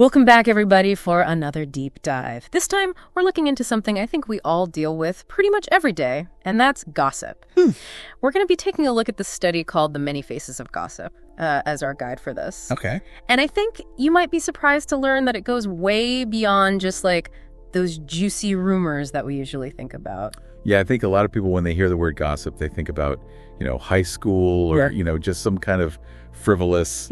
Welcome back, everybody, for another deep dive. This time, we're looking into something I think we all deal with pretty much every day, and that's gossip. We're going to be taking a look at the study called The Many Faces of Gossip as our guide for this. Okay. And I think you might be surprised to learn that it goes way beyond just like those juicy rumors that we usually think about. Yeah, I think a lot of people, when they hear the word gossip, they think about, high school or, just some kind of frivolous,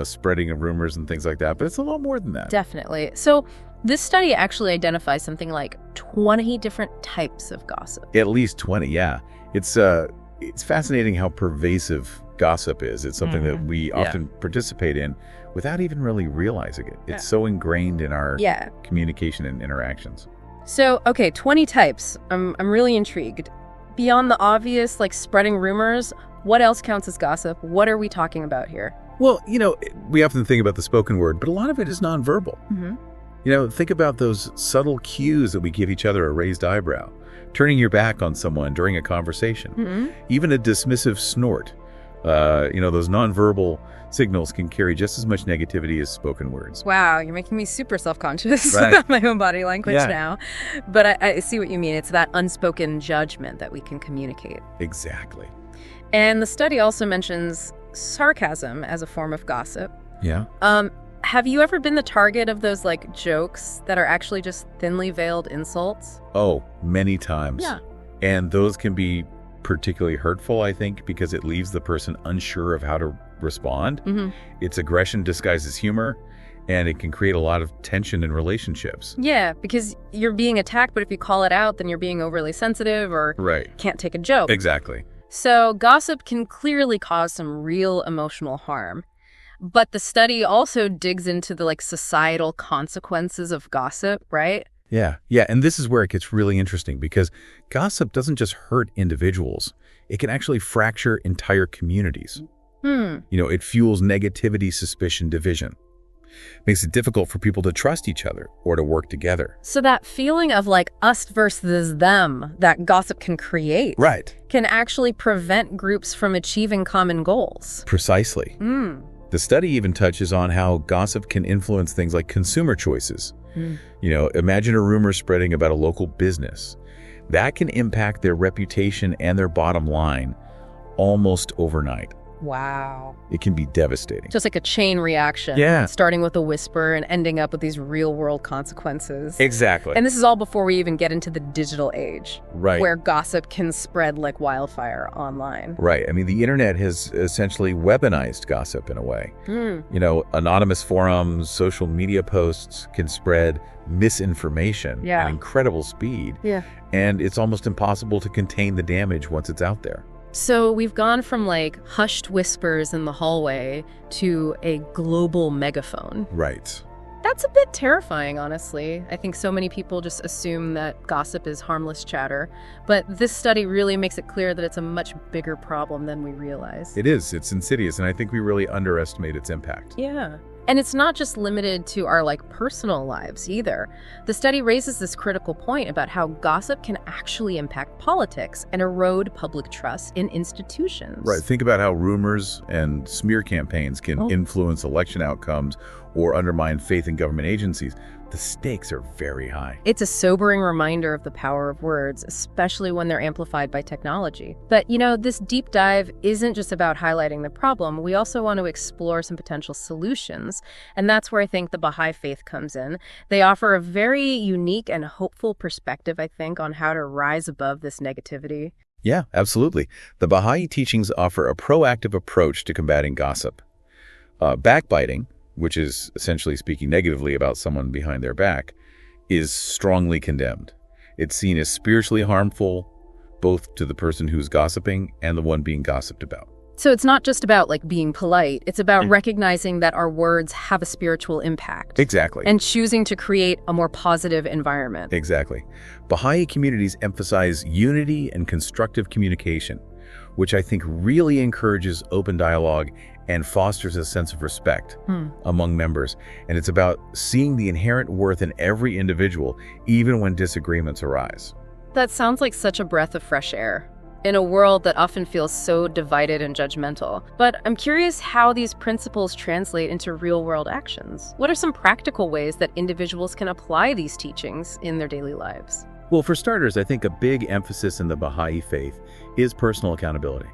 spreading of rumors and things like that. But it's a lot more than that. Definitely. So this study actually identifies something like 20 different types of gossip. At least 20, yeah. It's fascinating how pervasive gossip is. It's something that we often participate in without even really realizing it. It's so ingrained in our communication and interactions. So, okay, 20 types. I'm really intrigued. Beyond the obvious, like spreading rumors, what else counts as gossip? What are we talking about here? Well, we often think about the spoken word, but a lot of it is nonverbal. Think about those subtle cues that we give each other: a raised eyebrow, turning your back on someone during a conversation, even a dismissive snort. Those nonverbal signals can carry just as much negativity as spoken words. Wow, you're making me super self-conscious about my own body language now. But I see what you mean. It's that unspoken judgment that we can communicate. Exactly. And the study also mentions sarcasm as a form of gossip. Yeah. Have you ever been the target of those jokes that are actually just thinly veiled insults? Oh, many times. Yeah. And those can be particularly hurtful, I think, because it leaves the person unsure of how to respond. It's aggression disguised as humor, and it can create a lot of tension in relationships. Yeah, because you're being attacked, but if you call it out, then you're being overly sensitive or can't take a joke. Exactly. So gossip can clearly cause some real emotional harm. But the study also digs into the societal consequences of gossip, right? Yeah. And this is where it gets really interesting, because gossip doesn't just hurt individuals. It can actually fracture entire communities. It fuels negativity, suspicion, division. Makes it difficult for people to trust each other or to work together. So that feeling of us versus them that gossip can create can actually prevent groups from achieving common goals. Precisely. The study even touches on how gossip can influence things like consumer choices. Imagine a rumor spreading about a local business. That can impact their reputation and their bottom line almost overnight. Wow. It can be devastating. Just like a chain reaction. Yeah. Starting with a whisper and ending up with these real-world consequences. Exactly. And this is all before we even get into the digital age. Right. Where gossip can spread like wildfire online. Right. I mean, the internet has essentially weaponized gossip in a way. Anonymous forums, social media posts can spread misinformation at incredible speed. Yeah. And it's almost impossible to contain the damage once it's out there. So we've gone from hushed whispers in the hallway to a global megaphone. Right. That's a bit terrifying, honestly. I think so many people just assume that gossip is harmless chatter. But this study really makes it clear that it's a much bigger problem than we realize. It is. It's insidious, and I think we really underestimate its impact. Yeah. And it's not just limited to our personal lives either. The study raises this critical point about how gossip can actually impact politics and erode public trust in institutions. Right. Think about how rumors and smear campaigns can influence election outcomes or undermine faith in government agencies. The stakes are very high. It's a sobering reminder of the power of words, especially when they're amplified by technology. But, this deep dive isn't just about highlighting the problem. We also want to explore some potential solutions. And that's where I think the Baha'i Faith comes in. They offer a very unique and hopeful perspective, I think, on how to rise above this negativity. Yeah, absolutely. The Baha'i teachings offer a proactive approach to combating gossip. Backbiting, which is essentially speaking negatively about someone behind their back, is strongly condemned. It's seen as spiritually harmful, both to the person who's gossiping and the one being gossiped about. So it's not just about being polite. It's about recognizing that our words have a spiritual impact. Exactly. And choosing to create a more positive environment. Exactly. Baha'i communities emphasize unity and constructive communication, which I think really encourages open dialogue and fosters a sense of respect among members. And it's about seeing the inherent worth in every individual, even when disagreements arise. That sounds like such a breath of fresh air. in a world that often feels so divided and judgmental. But I'm curious how these principles translate into real-world actions. What are some practical ways that individuals can apply these teachings in their daily lives? Well, for starters, I think a big emphasis in the Baha'i faith is personal accountability.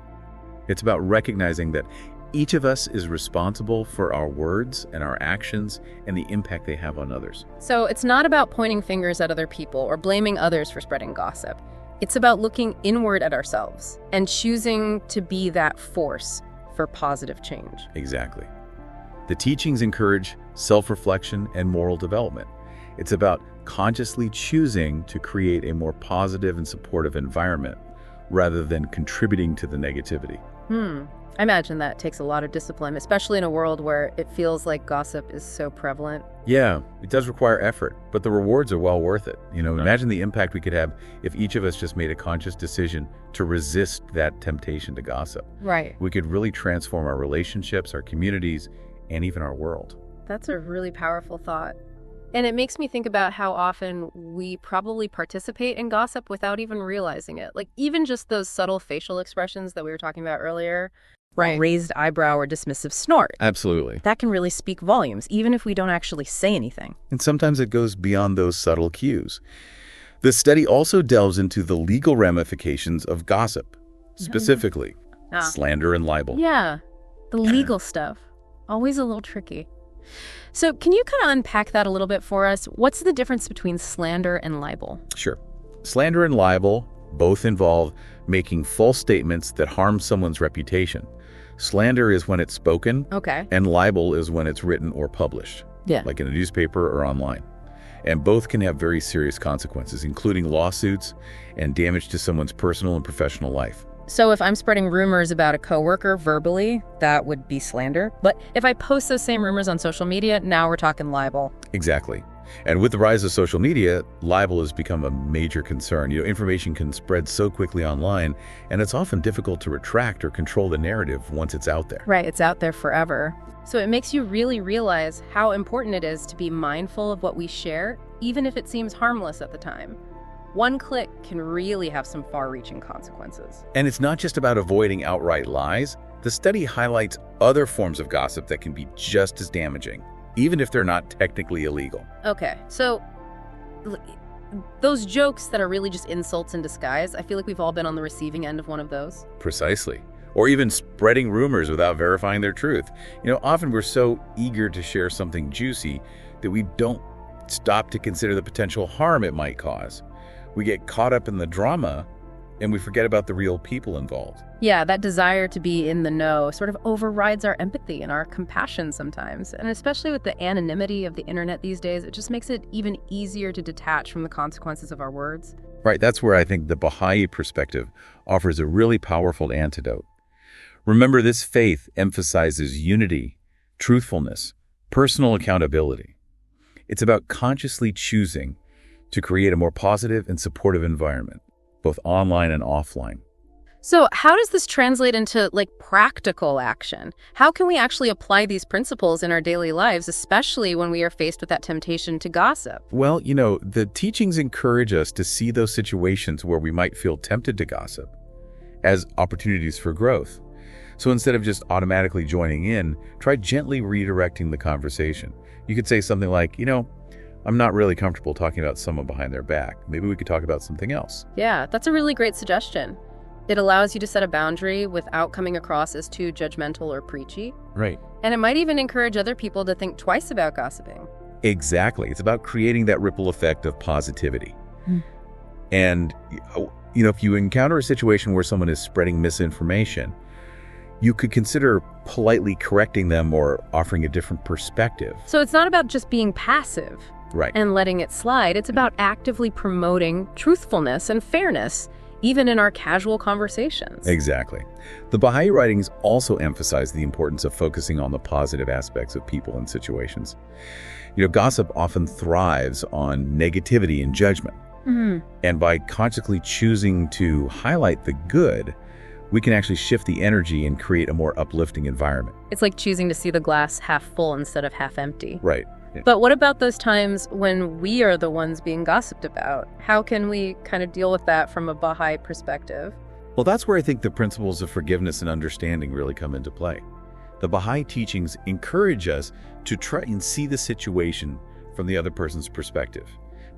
It's about recognizing that each of us is responsible for our words and our actions and the impact they have on others. So it's not about pointing fingers at other people or blaming others for spreading gossip. It's about looking inward at ourselves and choosing to be that force for positive change. Exactly. The teachings encourage self-reflection and moral development. It's about consciously choosing to create a more positive and supportive environment rather than contributing to the negativity. I imagine that takes a lot of discipline, especially in a world where it feels like gossip is so prevalent. Yeah, it does require effort, but the rewards are well worth it. Imagine the impact we could have if each of us just made a conscious decision to resist that temptation to gossip. Right. We could really transform our relationships, our communities, and even our world. That's a really powerful thought. And it makes me think about how often we probably participate in gossip without even realizing it. Like even just those subtle facial expressions that we were talking about earlier. Right. Raised eyebrow or dismissive snort. Absolutely. That can really speak volumes, even if we don't actually say anything. And sometimes it goes beyond those subtle cues. The study also delves into the legal ramifications of gossip, specifically slander and libel. Yeah, the legal stuff. Always a little tricky. So can you kind of unpack that a little bit for us? What's the difference between slander and libel? Sure. Slander and libel both involve making false statements that harm someone's reputation. Slander is when it's spoken, and libel is when it's written or published, like in a newspaper or online. And both can have very serious consequences, including lawsuits and damage to someone's personal and professional life. So if I'm spreading rumors about a coworker verbally, that would be slander. But if I post those same rumors on social media, now we're talking libel. Exactly. And with the rise of social media, libel has become a major concern. Information can spread so quickly online, and it's often difficult to retract or control the narrative once it's out there. Right, it's out there forever. So it makes you really realize how important it is to be mindful of what we share, even if it seems harmless at the time. One click can really have some far-reaching consequences. And it's not just about avoiding outright lies. The study highlights other forms of gossip that can be just as damaging, even if they're not technically illegal. Okay, so those jokes that are really just insults in disguise, I feel like we've all been on the receiving end of one of those. Precisely. Or even spreading rumors without verifying their truth. Often we're so eager to share something juicy that we don't stop to consider the potential harm it might cause. We get caught up in the drama and we forget about the real people involved. Yeah, that desire to be in the know sort of overrides our empathy and our compassion sometimes. And especially with the anonymity of the internet these days, it just makes it even easier to detach from the consequences of our words. Right, that's where I think the Baha'i perspective offers a really powerful antidote. Remember, this faith emphasizes unity, truthfulness, personal accountability. It's about consciously choosing to create a more positive and supportive environment, both online and offline. So how does this translate into practical action? How can we actually apply these principles in our daily lives, especially when we are faced with that temptation to gossip? Well, the teachings encourage us to see those situations where we might feel tempted to gossip as opportunities for growth. So instead of just automatically joining in, try gently redirecting the conversation. You could say something like, I'm not really comfortable talking about someone behind their back. Maybe we could talk about something else. Yeah, that's a really great suggestion. It allows you to set a boundary without coming across as too judgmental or preachy. Right. And it might even encourage other people to think twice about gossiping. Exactly. It's about creating that ripple effect of positivity. And, if you encounter a situation where someone is spreading misinformation, you could consider politely correcting them or offering a different perspective. So it's not about just being passive. Right. And letting it slide. It's about actively promoting truthfulness and fairness, even in our casual conversations. Exactly. The Baha'i writings also emphasize the importance of focusing on the positive aspects of people and situations. Gossip often thrives on negativity and judgment. And by consciously choosing to highlight the good, we can actually shift the energy and create a more uplifting environment. It's like choosing to see the glass half full instead of half empty. Right. Yeah. But what about those times when we are the ones being gossiped about? How can we kind of deal with that from a Baha'i perspective? Well, that's where I think the principles of forgiveness and understanding really come into play. The Baha'i teachings encourage us to try and see the situation from the other person's perspective.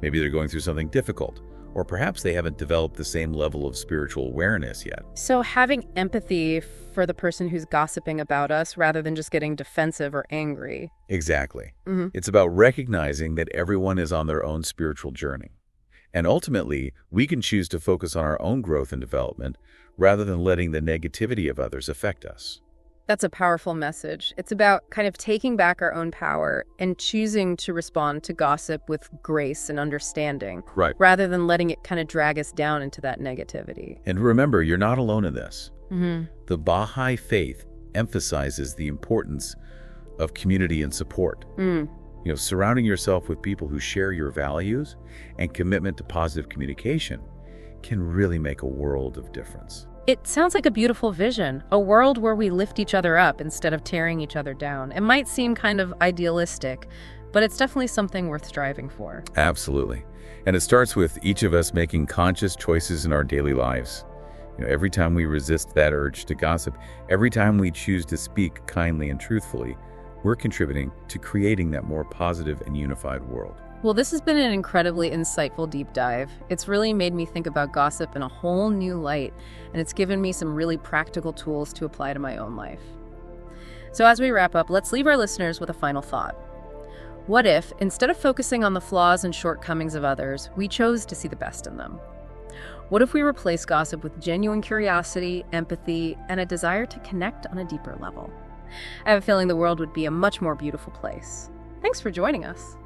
Maybe they're going through something difficult, or perhaps they haven't developed the same level of spiritual awareness yet. So having empathy for the person who's gossiping about us rather than just getting defensive or angry. Exactly. It's about recognizing that everyone is on their own spiritual journey. And ultimately, we can choose to focus on our own growth and development rather than letting the negativity of others affect us. That's a powerful message. It's about kind of taking back our own power and choosing to respond to gossip with grace and understanding, Right. rather than letting it kind of drag us down into that negativity. And remember, you're not alone in this. The Baha'i Faith emphasizes the importance of community and support. Surrounding yourself with people who share your values and commitment to positive communication can really make a world of difference. It sounds like a beautiful vision, a world where we lift each other up instead of tearing each other down. It might seem kind of idealistic, but it's definitely something worth striving for. Absolutely. And it starts with each of us making conscious choices in our daily lives. Every time we resist that urge to gossip, every time we choose to speak kindly and truthfully, we're contributing to creating that more positive and unified world. Well, this has been an incredibly insightful deep dive. It's really made me think about gossip in a whole new light, and it's given me some really practical tools to apply to my own life. So as we wrap up, let's leave our listeners with a final thought. What if, instead of focusing on the flaws and shortcomings of others, we chose to see the best in them? What if we replace gossip with genuine curiosity, empathy, and a desire to connect on a deeper level? I have a feeling the world would be a much more beautiful place. Thanks for joining us.